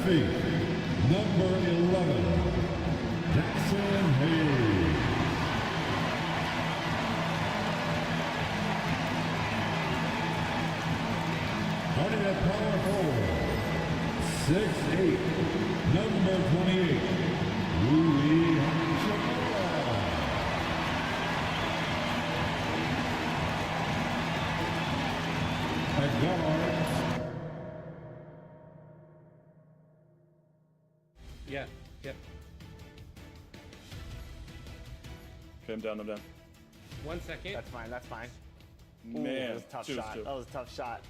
defeat number 11, Jackson Hayes. Fighting at power forward, 6'8", number 28, Rui Hachimura. At guard. Yeah. Okay, I'm down. 1 second. That's fine, that's fine. Man, that was a tough shot. two. That was a tough shot.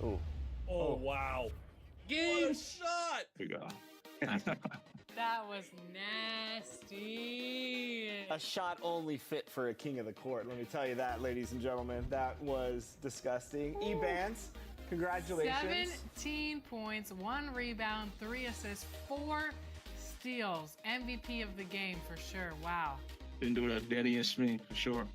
Ooh. Oh, wow. Game shot! We go. That was nasty. A shot only fit for a king of the court. Let me tell you that, ladies and gentlemen. That was disgusting. E-Bands, congratulations. 17 points, 1 rebound, 3 assists, 4 steals. MVP of the game for sure. Wow. Didn't do that daddy and me for sure.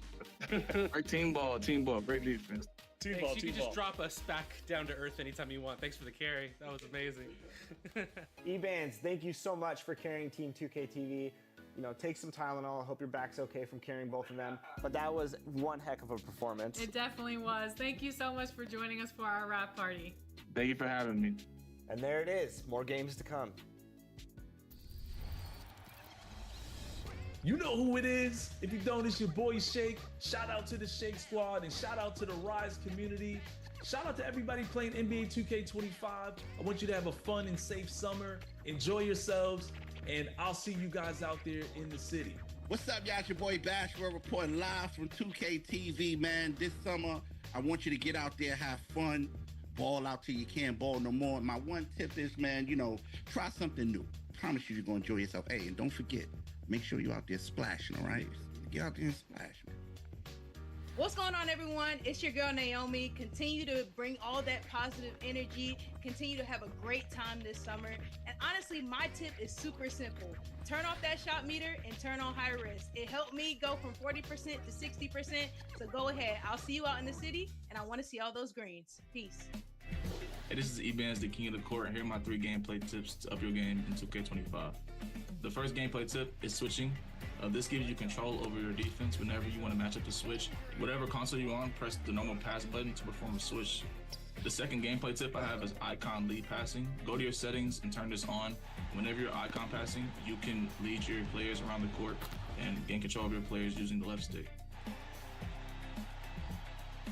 Our team ball, great defense. You could just drop us back down to earth anytime you want. Thanks for the carry. That was amazing. E-Bands, thank you so much for carrying Team 2K TV. You know, take some Tylenol. I hope your back's okay from carrying both of them. But that was one heck of a performance. It definitely was. Thank you so much for joining us for our wrap party. Thank you for having me. And there it is. More games to come. You know who it is. If you don't, it's your boy Shake. Shout out to the Shake Squad and shout out to the Rise community. Shout out to everybody playing NBA 2K25. I want you to have a fun and safe summer. Enjoy yourselves, and I'll see you guys out there in the city. What's up, y'all? It's your boy Bash. We're reporting live from 2K TV, man. This summer, I want you to get out there, have fun, ball out till you can't ball no more. My one tip is, man, you know, try something new. Promise you, you're gonna enjoy yourself. Hey, and don't forget, make sure you're out there splashing, all right? Get out there and splash, man. What's going on, everyone? It's your girl, Naomi. Continue to bring all that positive energy. Continue to have a great time this summer. And honestly, my tip is super simple. Turn off that shot meter and turn on high risk. It helped me go from 40% to 60%. So go ahead. I'll see you out in the city, and I want to see all those greens. Peace. Hey, this is E-Bands, the king of the court, and here are my 3 gameplay tips to up your game in 2K25. The first gameplay tip is switching. This gives you control over your defense whenever you want to match up the switch. Whatever console you're on, press the normal pass button to perform a switch. The second gameplay tip I have is icon lead passing. Go to your settings and turn this on. Whenever you're icon passing, you can lead your players around the court and gain control of your players using the left stick.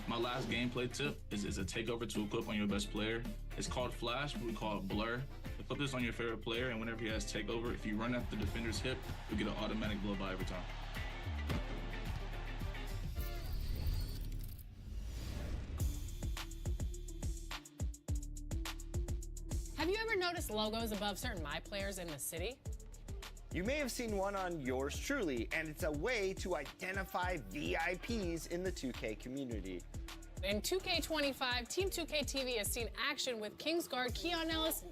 My last gameplay tip is a takeover to equip on your best player. It's called Flash, but we call it Blur. Equip this on your favorite player, and whenever he has takeover, if you run at the defender's hip, you get an automatic blow by every time. Have you ever noticed logos above certain My Players in the city? You may have seen one on yours truly, and it's a way to identify VIPs in the 2K community. In 2K25, Team 2K TV has seen action with Kings guard Keon Ellis,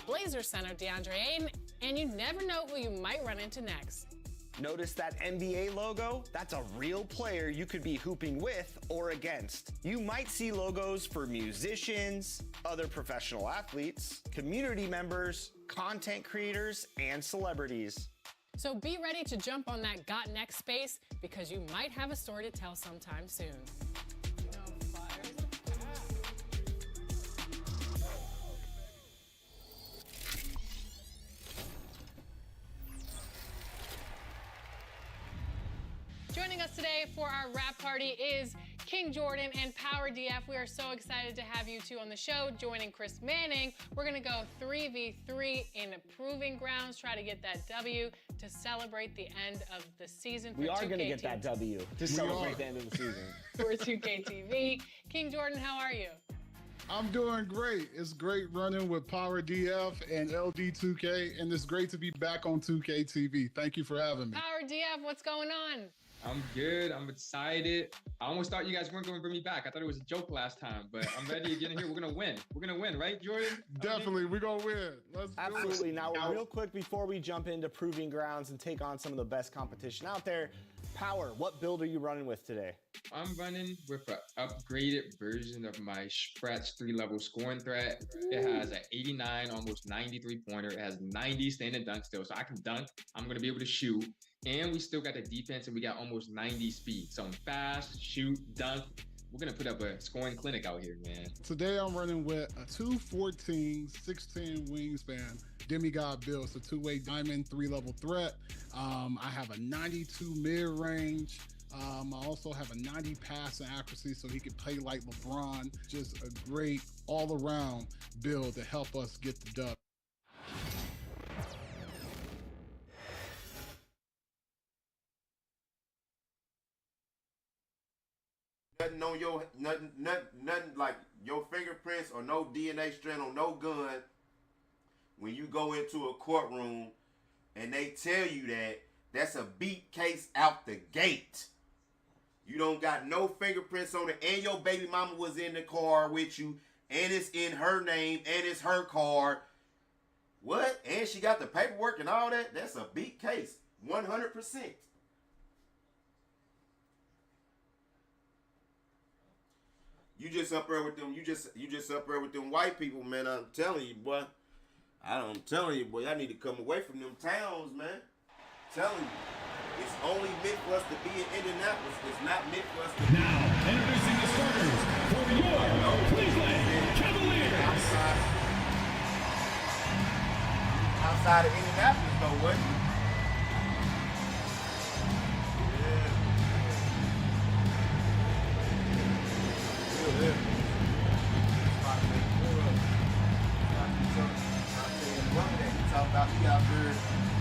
Blazer center DeAndre Ayton, and you never know who you might run into next. Notice that NBA logo? That's a real player you could be hooping with or against. You might see logos for musicians, other professional athletes, community members, content creators, and celebrities. So be ready to jump on that Got Next space because you might have a story to tell sometime soon. Joining us today for our wrap party is King Jordan and Power DF. We are so excited to have you two on the show. Joining Chris Manning, we're gonna go 3v3 in Proving Grounds, try to get that W to celebrate the end of the season for 2K. We are gonna get that W to celebrate the end of the season. For 2K TV. King Jordan, how are you? I'm doing great. It's great running with Power DF and LD2K, and it's great to be back on 2K TV. Thank you for having me. Power DF, what's going on? I'm good. I'm excited. I almost thought you guys weren't going to bring me back. I thought it was a joke last time, but I'm ready to get in here. We're going to win. We're going to win, right, Jordan? Definitely. We're going to win. Let's Absolutely. Now, real quick before we jump into Proving Grounds and take on some of the best competition out there, Power, what build are you running with today? I'm running with an upgraded version of my Str8 3-level scoring threat. It has an 89, almost 93 pointer. It has 90 standing dunk still, so I can dunk. I'm going to be able to shoot. And we still got the defense, and we got almost 90 speed. So I'm fast, shoot, dunk. We're going to put up a scoring clinic out here, man. Today I'm running with a 214, 6'10 wingspan demigod build. It's a two-way diamond 3-level threat. I have a 92 mid-range. I also have a 90 passing accuracy, so he could play like LeBron. Just a great all-around build to help us get the dub. Nothing on your nothing like your fingerprints or no DNA strand on no gun. When you go into a courtroom and they tell you that, that's a beat case out the gate. You don't got no fingerprints on it, and your baby mama was in the car with you, and it's in her name, and it's her car. What? And she got the paperwork and all that? That's a beat case, 100%. You just up there with them. You just up there with them white people, man. I'm telling you, boy. I'm telling you, boy. I need to come away from them towns, man. I'm telling you, it's only meant for us to be in Indianapolis. It's not meant for us to. Now introducing the starters for your Cleveland Cavaliers. Outside of Indianapolis, though, what?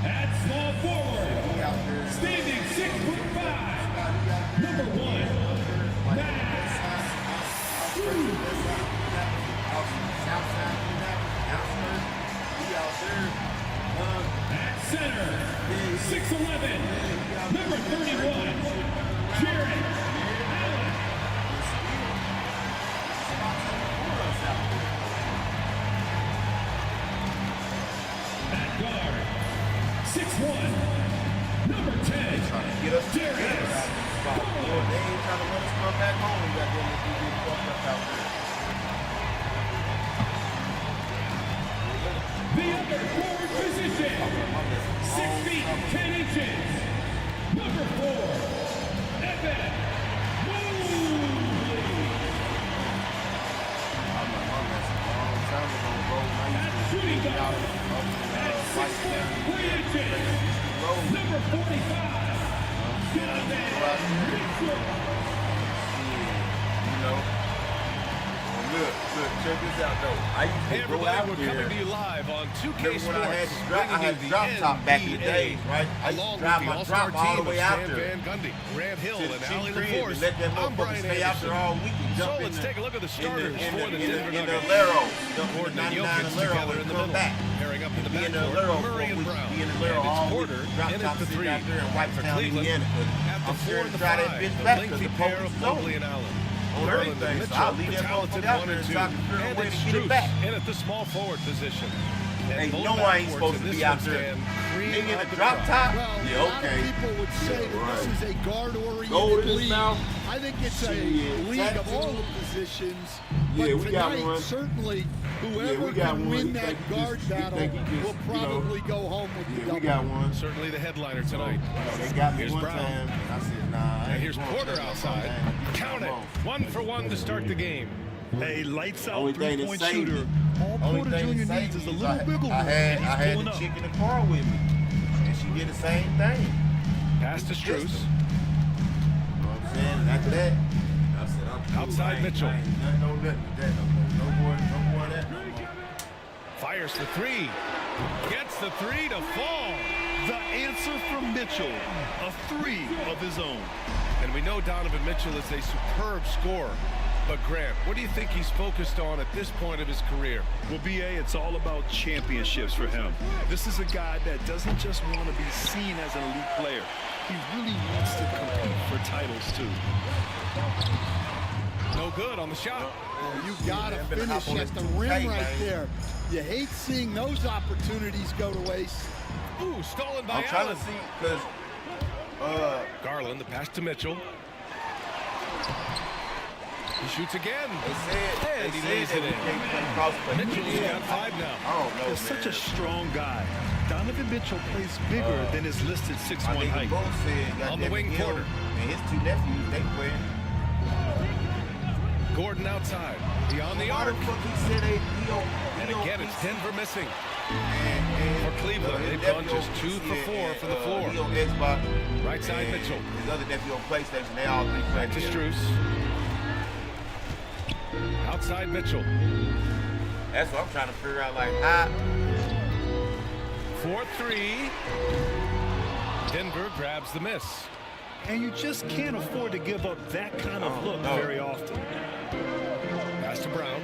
At small forward, standing 6'5", number 1, At center, 6'11", number 31, Jared Allen. At guard, 6'1", number 10, Darius. They ain't trying to let us come back home. We got them if we get fucked up out there. The other forward position, 6 feet 10 inches, number 4, Evan Mobley. At shooting guard, at 6'3" number 45, Donovan Mitchell. You know, look, check this out though. I used to go out we're there. coming to you live on 2K Remember when I Sports. had the drop top back in the days, right? I used to drive my drop all the way out there. Van Gundy, Grant Hill, To the and Chief Allie Crib LaForce. and let that I'm motherfucker Brian stay out there all week and So jump in let's take a look at the in starters for the Denver the Nuggets. Alero, jump in Gordon the and 99 Jokic Alero together in and the come middle. back. Pairing up in the Be in the backcourt, Alero for Murray a and week. Brown. Be in the Alero And it's all Porter week. Drop in top at the sit three. out there in For Whitetown, Cleveland, Indiana. at the I'm 4 scared and to the try that 5, bitch the back lengthy because the pair police of stole Mobley me. and Allen. On Garland everything, and so Mitchell, I'll leave the that talented motherfucker out 1 there and and 2. try to figure a And way it's to get it Strus back. in at the small forward position. And Hey, both you know I ain't backcourts supposed in to this be out one there. stand cream Nigga in of the the drop crop. top? Well, Yeah, a lot okay. of people would say Yeah, that this right. is a guard-oriented Gold in his league. mouth. I think it's a Shit, league of tattoo. all the positions. Yeah, but we got tonight, one. certainly, whoever Yeah, we got can one. win He that think he guard just- he battle think he just, will you know, probably go home with the Yeah, double. we got one. Certainly the headliner tonight. They got me Here's one Brown. time, and I said, nah. I And ain't here's going Porter to that outside. motherfucker. Count it. 1 for 1 to start the game. A lights out Only thing that 3-point saved shooter. me. All Only Porter thing Jr. that needs saved is a me little wiggle room. I had and he's the pulling up. chick in the car with me, and she did the same thing. Pass to Strus. You know what I'm saying? And after that, I said, I'm cool. Outside Mitchell. I ain't nothing with that. No more of that. Fires for 3. Gets the 3 to fall. The answer from Mitchell, a 3 of his own. And we know Donovan Mitchell is a superb scorer. But Grant, what do you think he's focused on at this point of his career? Well, BA, it's all about championships for him. This is a guy that doesn't just want to be seen as an elite player. He really wants to compete for titles, too. No good on the shot. You got to finish at the rim right there. You hate seeing those opportunities go to waste. Ooh, stolen by I'm trying Allen. to see, because Garland, the pass to Mitchell. He shoots again. And he lays it in. Mitchell's got 5 now. He's such a strong guy. Donovan Mitchell plays bigger than his listed 6'1" height. On the wing corner. And his 2 nephews, they play. Gordon outside. Beyond the arc. And again, it's Denver missing. For Cleveland, they've gone just 2 for 4 from the floor. Right side, Mitchell. His other nephew on PlayStation, they all 3 play to Strus. Outside Mitchell. That's what I'm trying to figure out, like, how. 4-3. Denver grabs the miss. And you just can't afford to give up that kind of look very often. Pass to Brown.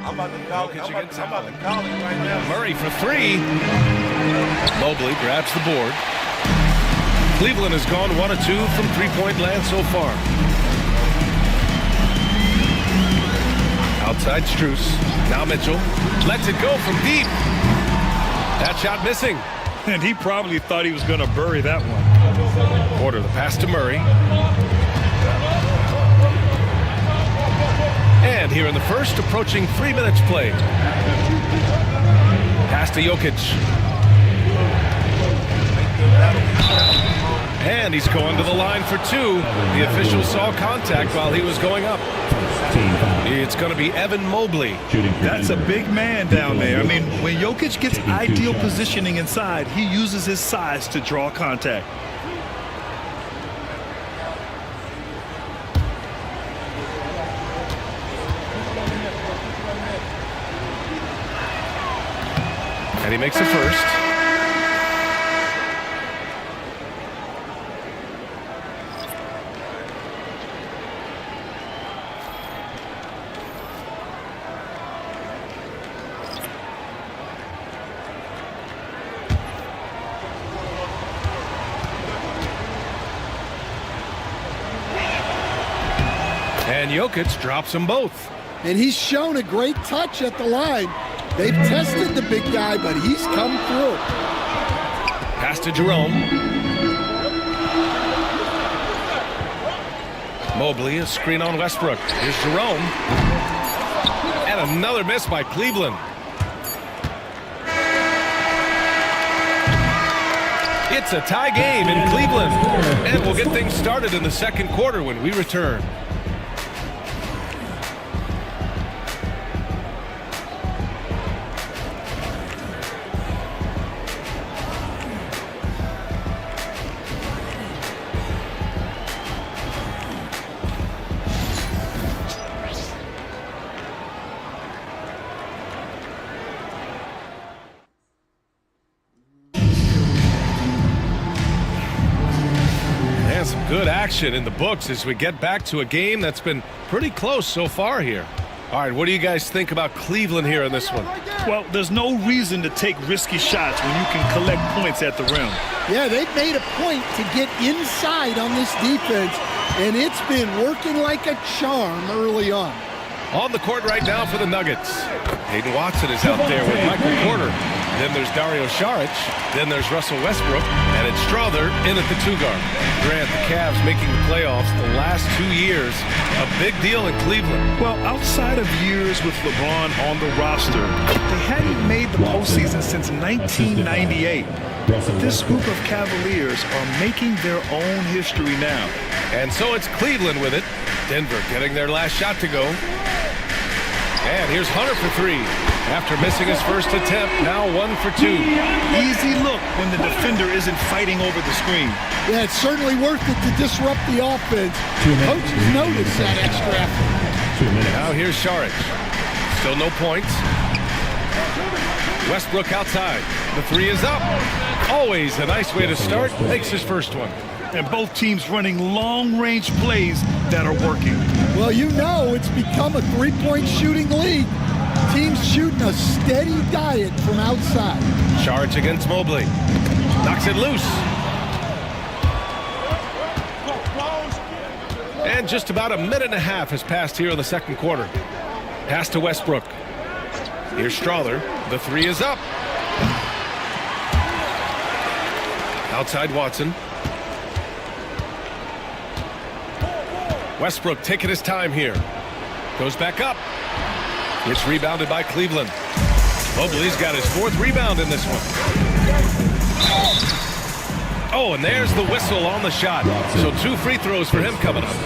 I'm about to call it. I'm about to call it right now. Murray for 3. Mobley grabs the board. Cleveland has gone 1 of 2 from 3-point land so far. Outside Strus. Now Mitchell lets it go from deep. That shot missing. And he probably thought he was going to bury that one. Porter, the pass to Murray. And here in the first, approaching 3 minutes played. Pass to Jokic. And he's going to the line for 2. The official saw contact while he was going up. It's going to be Evan Mobley. That's a big man down there. I mean, when Jokic gets ideal positioning inside, he uses his size to draw contact. And he makes the first. And Jokic drops them both. And he's shown a great touch at the line. They've tested the big guy, but he's come through. Pass to Jerome. Mobley, a screen on Westbrook. Here's Jerome. And another miss by Cleveland. It's a tie game in Cleveland. And we'll get things started in the second quarter when we return. Some good action in the books as we get back to a game that's been pretty close so far here. All right, what do you guys think about Cleveland here in this one? Well, there's no reason to take risky shots when you can collect points at the rim. Yeah, they've made a point to get inside on this defense, and it's been working like a charm early on. On the court right now for the Nuggets. Hayden Watson is out there with Michael Porter. Then there's Dario Saric. Then there's Russell Westbrook. And it's Strother in at the 2-guard. Grant, the Cavs making the playoffs the last 2 years. A big deal in Cleveland. Well, outside of years with LeBron on the roster, they hadn't made the postseason since 1998. But this group of Cavaliers are making their own history now. And so it's Cleveland with it. Denver getting their last shot to go. And here's Hunter for 3. After missing his first attempt, now 1 for 2. Easy look when the defender isn't fighting over the screen. Yeah, it's certainly worth it to disrupt the offense. Coaches notice that extra effort. Now here's Saric. Still no points. Westbrook outside. The 3 is up. Always a nice way to start. Makes his first one. And both teams running long-range plays that are working. Well, you know it's become a 3-point shooting league. Teams shooting a steady diet from outside. Charge against Mobley. Knocks it loose. And just about a minute and a half has passed here in the second quarter. Pass to Westbrook. Here's Strother. The 3 is up. Outside Watson. Westbrook taking his time here. Goes back up. It's rebounded by Cleveland. Mobley's got his 4th rebound in this one. Oh, and there's the whistle on the shot. So 2 free throws for him coming up.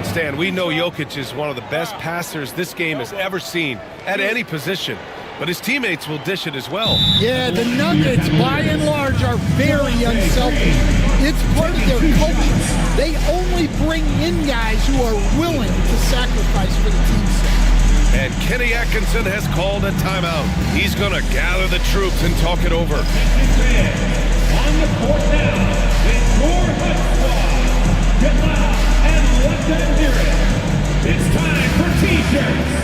Stan, we know Jokic is one of the best passers this game has ever seen at any position. But his teammates will dish it as well. Yeah, the Nuggets, by and large, are very unselfish. It's part of their culture. They only bring in guys who are willing to sacrifice for the team's sake. And Kenny Atkinson has called a timeout. He's going to gather the troops and talk it over. On the court now, it's your Hut Squad. Get loud and let them hear it. It's time for T-shirts.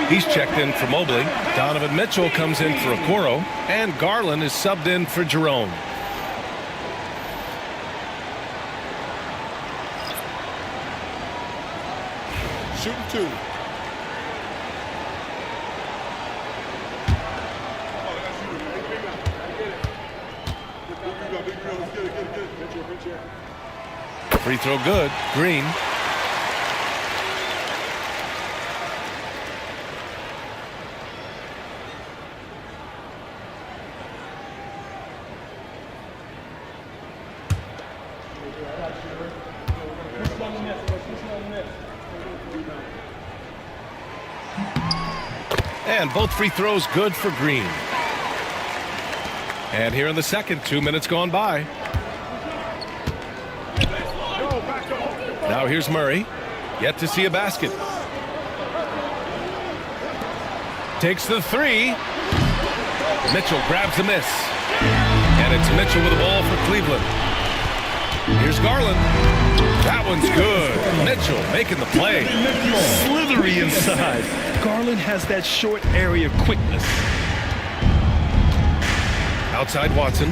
He's checked in for Mobley. Donovan Mitchell comes in for Okoro. And Garland is subbed in for Jerome. Shooting 2. Free throw good. Green. And both free throws good for Green. And here in the second, 2 minutes gone by. Now here's Murray. Yet to see a basket. Takes the 3. Mitchell grabs the miss. And it's Mitchell with the ball for Cleveland. Here's Garland. That one's good. Mitchell making the play. Slithery inside. Garland has that short area quickness. Outside Watson.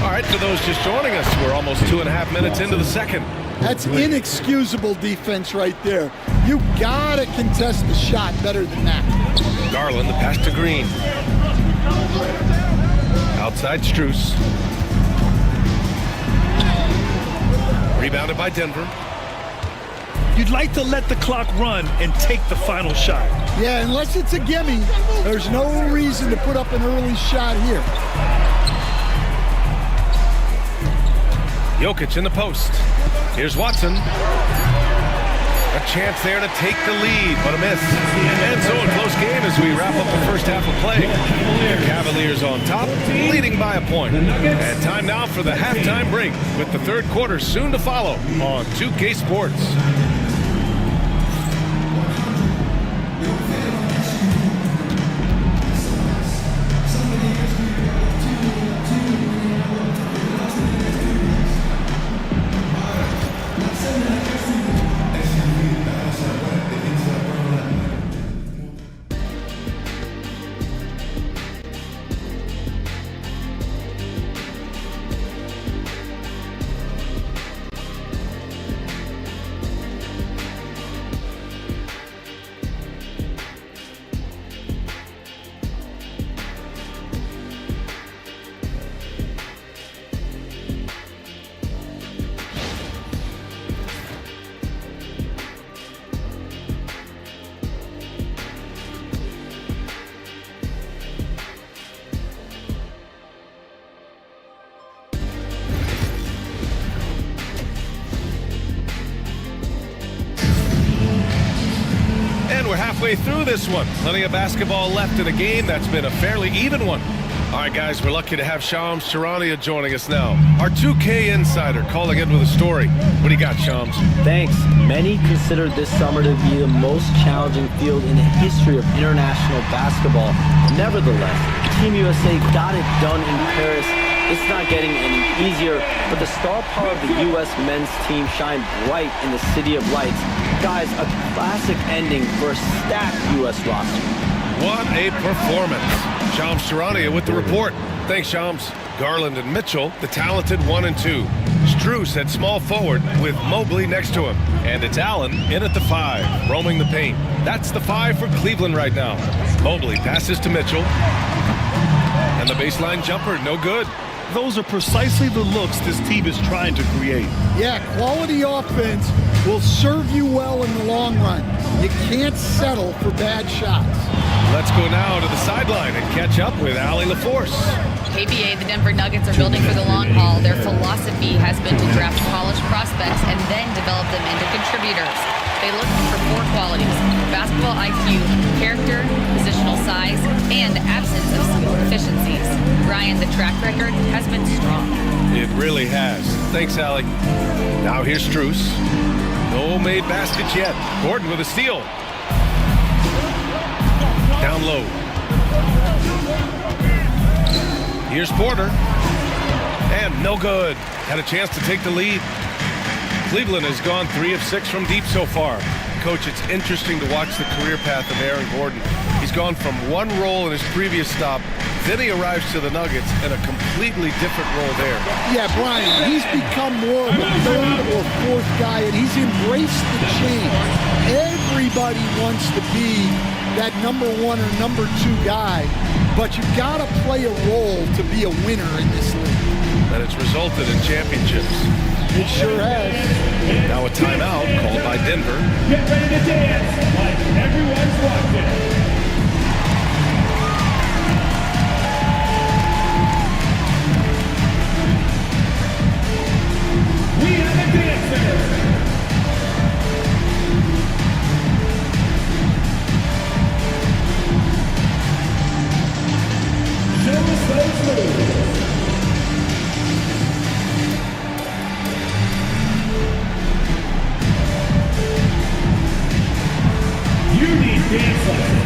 All right, for those just joining us, we're almost 2.5 minutes into the second. That's inexcusable defense right there. You gotta contest the shot better than that. Garland, the pass to Green. Outside Strus. Rebounded by Denver. You'd like to let the clock run and take the final shot. Yeah, unless it's a gimme, there's no reason to put up an early shot here. Jokic in the post. Here's Watson. A chance there to take the lead, but a miss. And so a close game as we wrap up the first half of play. The Cavaliers on top, leading by a point. And time now for the halftime break, with the third quarter soon to follow on 2K Sports. halfway through this one. Plenty of basketball left in a game that's been a fairly even one. All right, guys, we're lucky to have Goin Str8 joining us now. Our 2K insider calling in with a story. What do you got, Shams? Thanks. Many consider this summer to be the most challenging field in the history of international basketball. Nevertheless, Team USA got it done in Paris. It's not getting any easier, but the star power of the U.S. men's team shined bright in the City of Lights. Guys, a classic ending for a stacked U.S. roster. What a performance. Goin Str8 with the report. Thanks, Shams. Garland and Mitchell, the talented 1 and 2. Strus at small forward with Mobley next to him. And it's Allen in at the 5, roaming the paint. That's the 5 for Cleveland right now. Mobley passes to Mitchell. And the baseline jumper, no good. Those are precisely the looks this team is trying to create. Yeah, quality offense will serve you well in the long run. You can't settle for bad shots. Let's go now to the sideline and catch up with Allie LaForce. KBA, the Denver Nuggets are building for the long haul. Their philosophy has been to draft college prospects and then develop them into contributors. They look for 4 qualities: basketball IQ, character, positional size, and absence of skill deficiencies. Ryan, the track record has been strong. It really has. Thanks, Allie. Now here's Strus. No made baskets yet. Gordon with a steal. Down low. Here's Porter. And no good. Had a chance to take the lead. Cleveland has gone 3 of 6 from deep so far. Coach, it's interesting to watch the career path of Aaron Gordon. He's gone from one role in his previous stop, then he arrives to the Nuggets in a completely different role there. Yeah, Brian, he's become more of a 3rd or 4th guy, and he's embraced the change. Everybody wants to be that number 1 or number 2 guy, but you've got to play a role to be a winner in this league. And it's resulted in championships. It sure has. Now a timeout called by Denver. Get ready to dance like everyone's watching. We have a dancer. Show us those moves. You need dance lessons.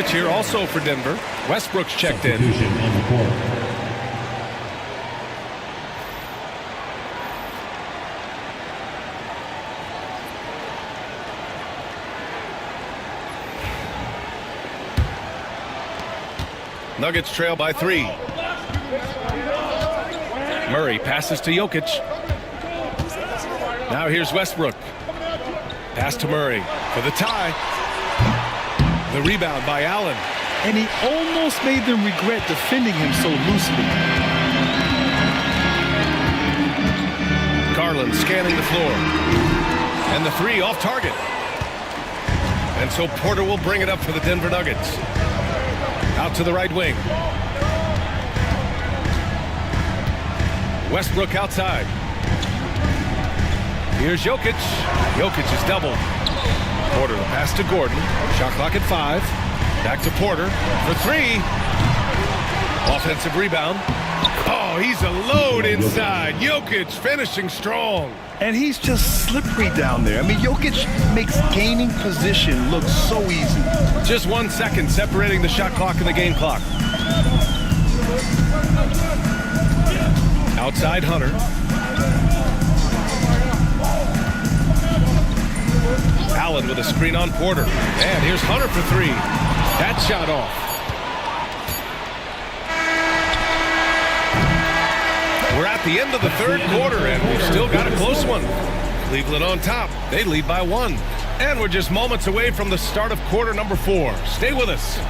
Here also for Denver. Westbrook's checked in. Nuggets trail by 3. Murray passes to Jokic. Now here's Westbrook. Pass to Murray for the tie. The rebound by Allen. And he almost made them regret defending him so loosely. Garland scanning the floor. And the 3 off target. And so Porter will bring it up for the Denver Nuggets. Out to the right wing. Westbrook outside. Here's Jokic. Jokic is doubled. Porter the pass to Gordon. Shot clock at 5. Back to Porter for 3. Offensive rebound. Oh, he's a load inside. Jokic finishing strong. And he's just slippery down there. I mean, Jokic makes gaining position look so easy. Just 1 second separating the shot clock and the game clock. Outside Hunter. Allen with a screen on Porter. And here's Hunter for 3. That shot off. at the end of the third quarter, and we've still got a close one. Cleveland on top. They lead by 1. And we're just moments away from the start of quarter number 4. Stay with us.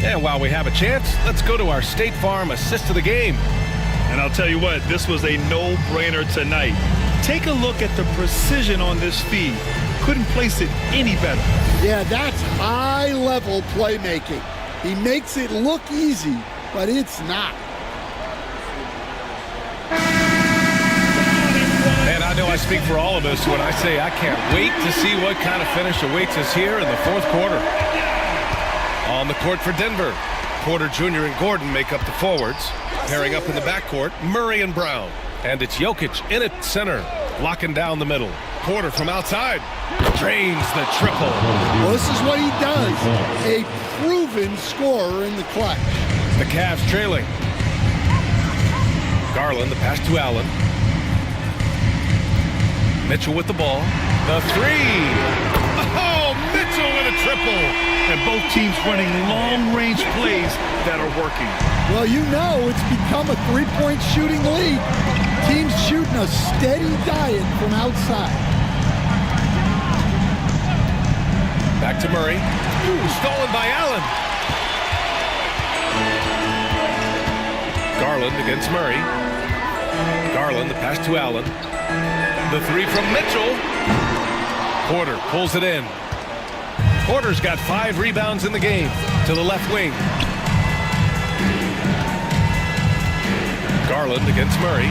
And while we have a chance, let's go to our State Farm assist of the game. And I'll tell you what, this was a no-brainer tonight. Take a look at the precision on this feed. Couldn't place it any better. Yeah, that's high-level playmaking. He makes it look easy, but it's not. And I know I speak for all of us when I say I can't wait to see what kind of finish awaits us here in the fourth quarter. On the court for Denver, Porter Jr. and Gordon make up the forwards. Pairing up in the backcourt, Murray and Brown. And it's Jokic in at center, locking down the middle. Porter from outside, drains the triple. Well, this is what he does. A proven scorer in the clutch. The Cavs trailing. Garland, the pass to Allen. Mitchell with the ball. The three. Oh, Mitchell with a triple. And both teams running long-range plays that are working. Well, you know it's become a three-point shooting league. Teams shooting a steady diet from outside. Back to Murray. Ooh, stolen by Allen. Garland against Murray. Garland, the pass to Allen. The three from Mitchell. Porter pulls it in. Porter's got 5 rebounds in the game to the left wing. Garland against Murray.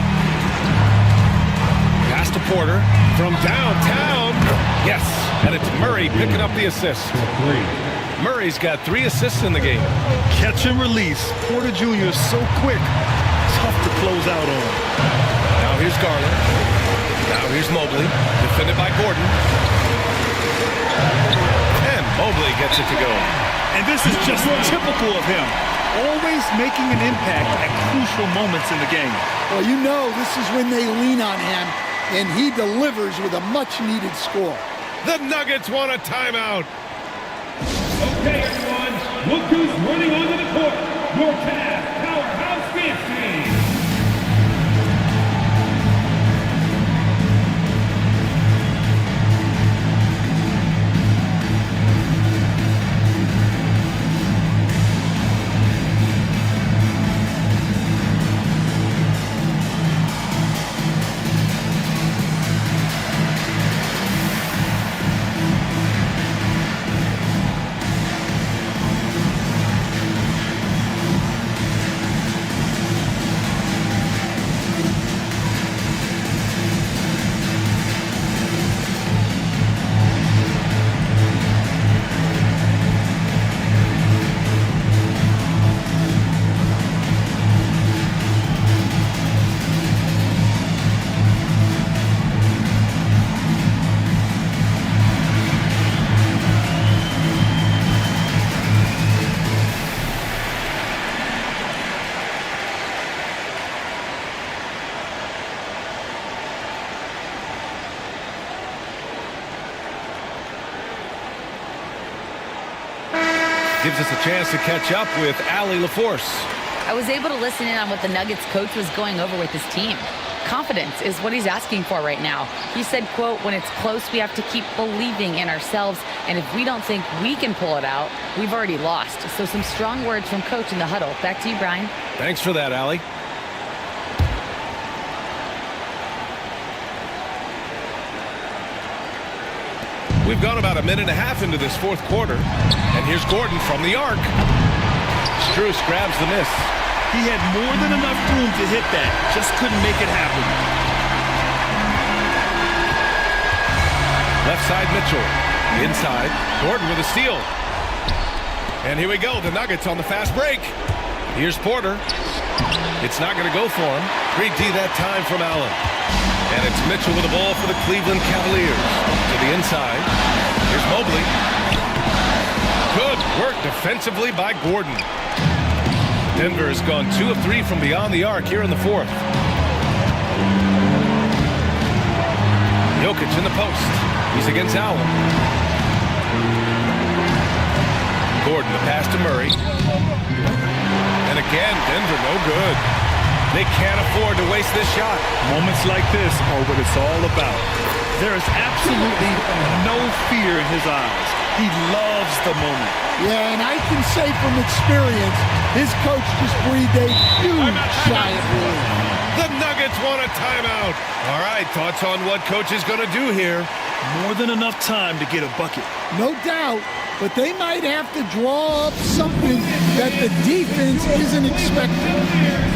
Pass to Porter from downtown. Yes, and it's Murray picking up the assist. Murray's got 3 assists in the game. Catch and release. Porter Jr. is so quick. Tough to close out on. Now here's Garland. Now here's Mobley, defended by Gordon. And Mobley gets it to go. And this is just typical of him. Always making an impact at crucial moments in the game. Well, you know this is when they lean on him, and he delivers with a much-needed score. The Nuggets want a timeout. Okay, everyone, look who's running onto the court. Your Cavs powerhouse dance team. Gives us a chance to catch up with Allie LaForce. I was able to listen in on what the Nuggets coach was going over with his team. Confidence is what he's asking for right now. He said, quote, when it's close, we have to keep believing in ourselves. And if we don't think we can pull it out, we've already lost. So some strong words from coach in the huddle. Back to you, Brian. Thanks for that, Allie. We've gone about a minute and a half into this fourth quarter. And here's Gordon from the arc. Strus grabs the miss. He had more than enough room to hit that. Just couldn't make it happen. Left side, Mitchell. Inside, Gordon with a steal. And here we go, the Nuggets on the fast break. Here's Porter. It's not going to go for him. Great D that time from Allen. And it's Mitchell with the ball for the Cleveland Cavaliers. To the inside. Here's Mobley. Good work defensively by Gordon. Denver has gone 2 of 3 from beyond the arc here in the fourth. Jokic in the post. He's against Allen. Gordon, the pass to Murray. And again, Denver no good. They can't afford to waste this shot. Moments like this are what it's all about. There is absolutely no fear in his eyes. He loves the moment. Yeah, and I can say from experience, his coach just breathed a huge sigh of relief. The Nuggets want a timeout. All right, thoughts on what coach is going to do here? More than enough time to get a bucket. No doubt, but they might have to draw up something that the defense isn't expecting.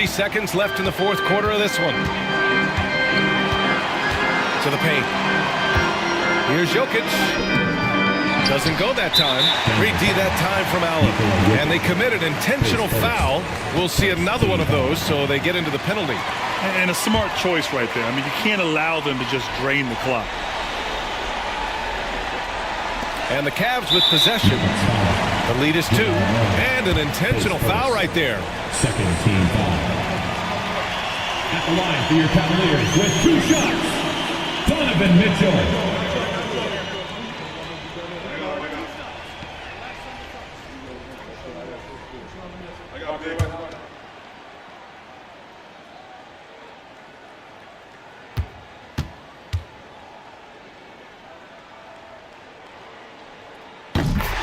Seconds left in the fourth quarter of this one. To the paint. Here's Jokic. Doesn't go that time. 3D that time from Allen. And they committed intentional foul. We'll see another one of those, so they get into the penalty. And a smart choice right there. I mean, you can't allow them to just drain the clock. And the Cavs with possession. The lead is 2. And an intentional foul right there. Second team foul. At the line for your Cavaliers with 2 shots, Donovan Mitchell.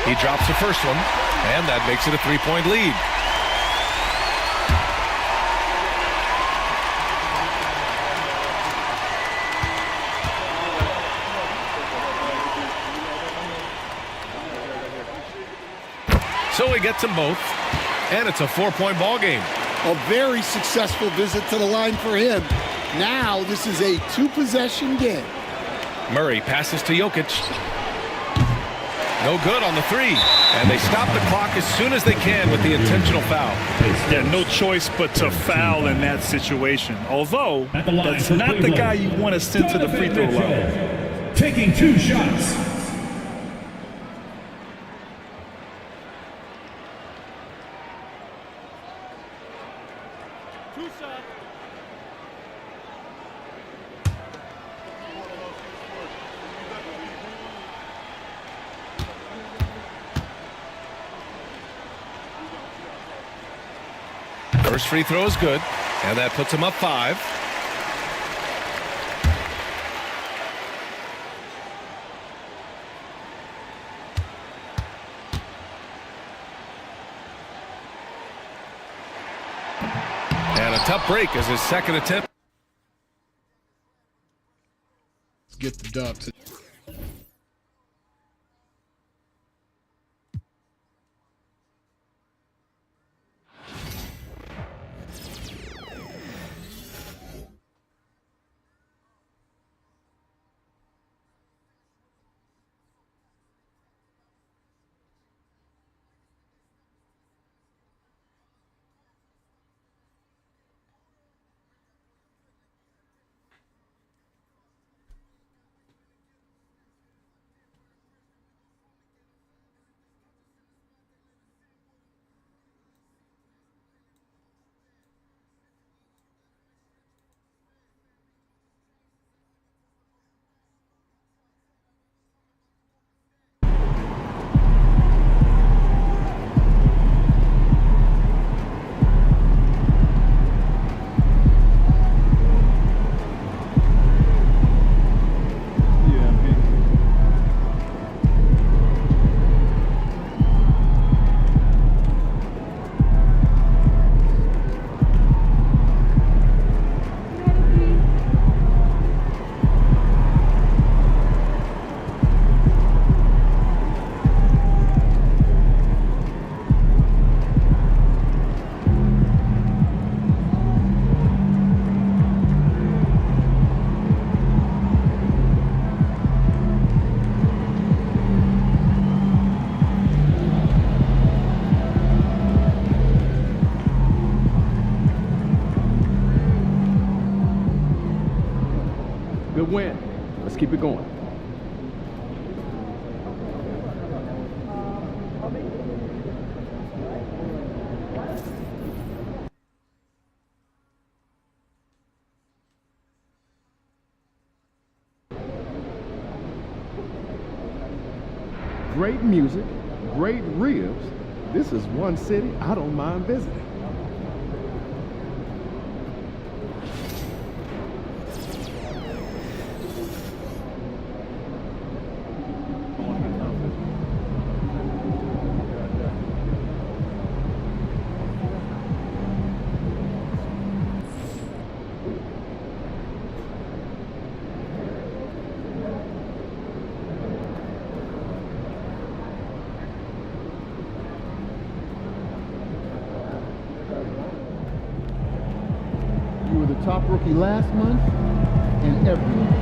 He drops the first one, and that makes it a 3-point lead. So he gets them both, and it's a 4-point ball game. A very successful visit to the line for him. Now this is a 2-possession game. Murray passes to Jokic. No good on the 3. And they stop the clock as soon as they can with the intentional foul. Yeah, no choice but to foul in that situation. Although, that's not the guy you want to send to the free throw line. Taking 2 shots. First free throw is good, and that puts him up 5. And a tough break as his second attempt. Let's get the dub. win. Let's keep it going. Great music, great ribs. This is one city I don't mind visiting. You were the top rookie last month and every month.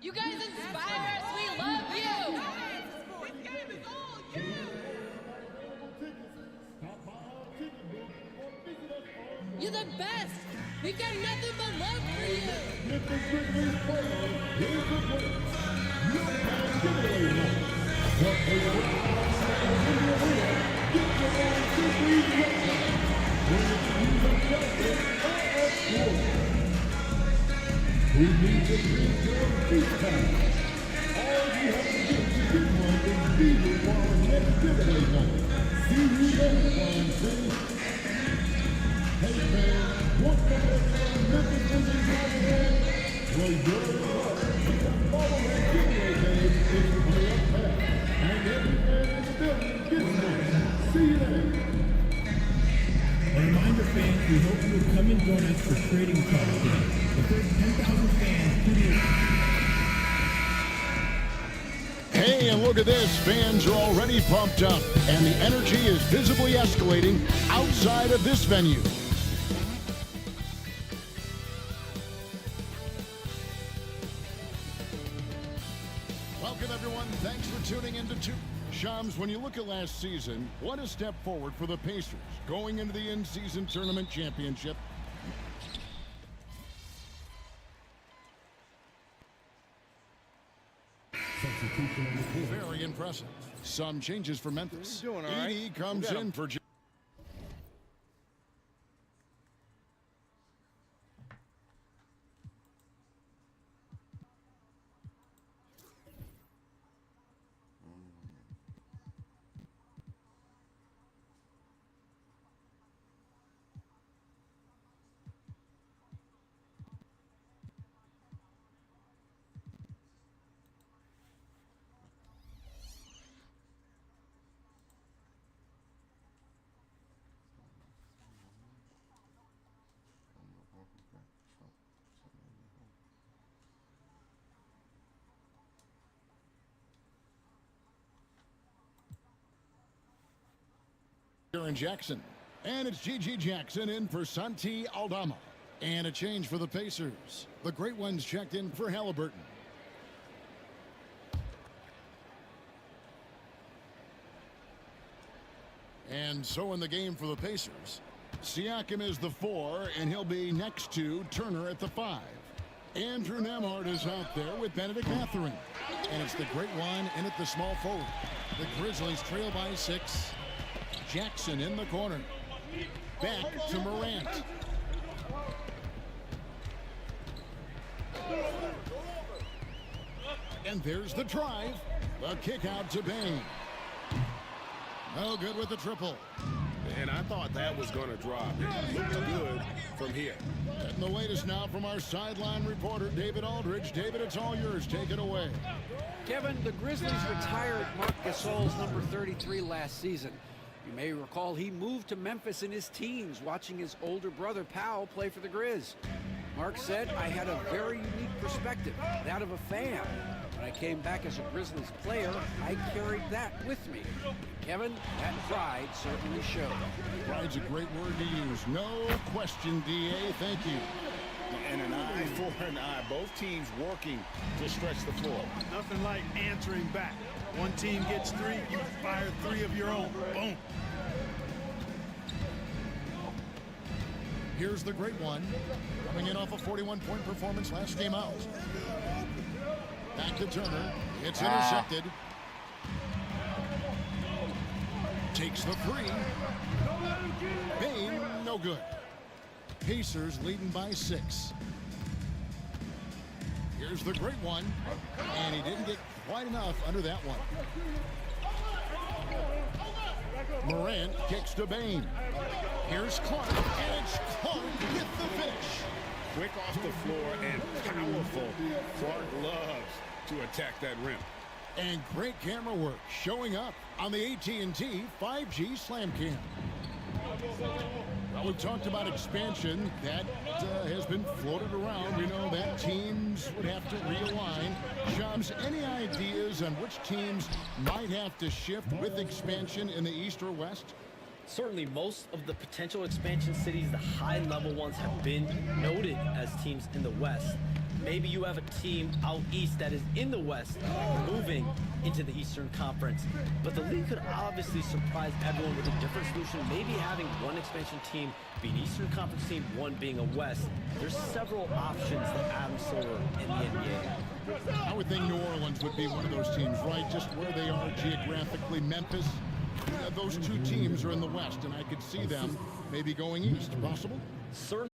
You guys inspire us. We love you. You're the best. We've got nothing but love for you. We need to bring your feet down. All you have to do to get one is be with one next giveaway night. See who knows one, see? Hey man, what's the best Memphis Indians out there? Well, you're the one. You can follow that giveaway game if you play up fast. And every man in the building gets one. See you there. A reminder, fans, we hope you will come and join us for trading cards today. The first 10,000 fans to the Hey, and look at this. Fans are already pumped up, and the energy is visibly escalating outside of this venue. Welcome, everyone. Thanks for tuning in to Shams, when you look at last season, what a step forward for the Pacers going into the in-season tournament championship. Very impressive. Some changes for Memphis. Indy comes in for... Jackson, and it's Gigi Jackson in for Santi Aldama, and a change for the Pacers. The great ones checked in for Halliburton. And so in the game for the Pacers, Siakam is the 4, and he'll be next to Turner at the 5. Andrew Nembhard is out there with Benedict Mathurin, and it's the great one in at the small forward. The Grizzlies trail by 6. Jackson in the corner. Back to Morant. And there's the drive. The kick out to Bain. No good with the triple. And I thought that was going to drop. It looked good from here. And the latest now from our sideline reporter, David Aldridge. David, it's all yours. Take it away. Kevin, the Grizzlies retired Marc Gasol's number 33 last season. You may recall he moved to Memphis in his teens, watching his older brother Powell play for the Grizz. Mark said, I had a very unique perspective, that of a fan. When I came back as a Grizzlies player, I carried that with me. Kevin, that pride certainly showed. Pride's a great word to use. No question, D.A. Thank you. And an eye for an eye. Both teams working to stretch the floor. Nothing like answering back. One team gets 3, you fire 3 of your own. Boom. Here's the great one. Coming in off a 41-point performance last game out. Back to Turner. It's intercepted. Takes the 3. Bain, no good. Pacers leading by 6. Here's the great one. And he didn't get quite enough under that one. Morant kicks to Bain. Here's Clark, and it's Clark with the finish. Quick off the floor and powerful. Clark loves to attack that rim. And great camera work showing up on the AT&T 5G Slam Cam. Well, we talked about expansion. That has been floated around. You know, that teams would have to realign. Shams, any ideas on which teams might have to shift with expansion in the East or West? Certainly, most of the potential expansion cities, the high-level ones, have been noted as teams in the West. Maybe you have a team out east that is in the West moving into the Eastern Conference. But the league could obviously surprise everyone with a different solution. Maybe having one expansion team be an Eastern Conference team, one being a West. There's several options that Adam Silver in the NBA. I would think New Orleans would be one of those teams, right? Just where they are geographically. Memphis, those two teams are in the West, and I could see them maybe going east. Possible? Certainly.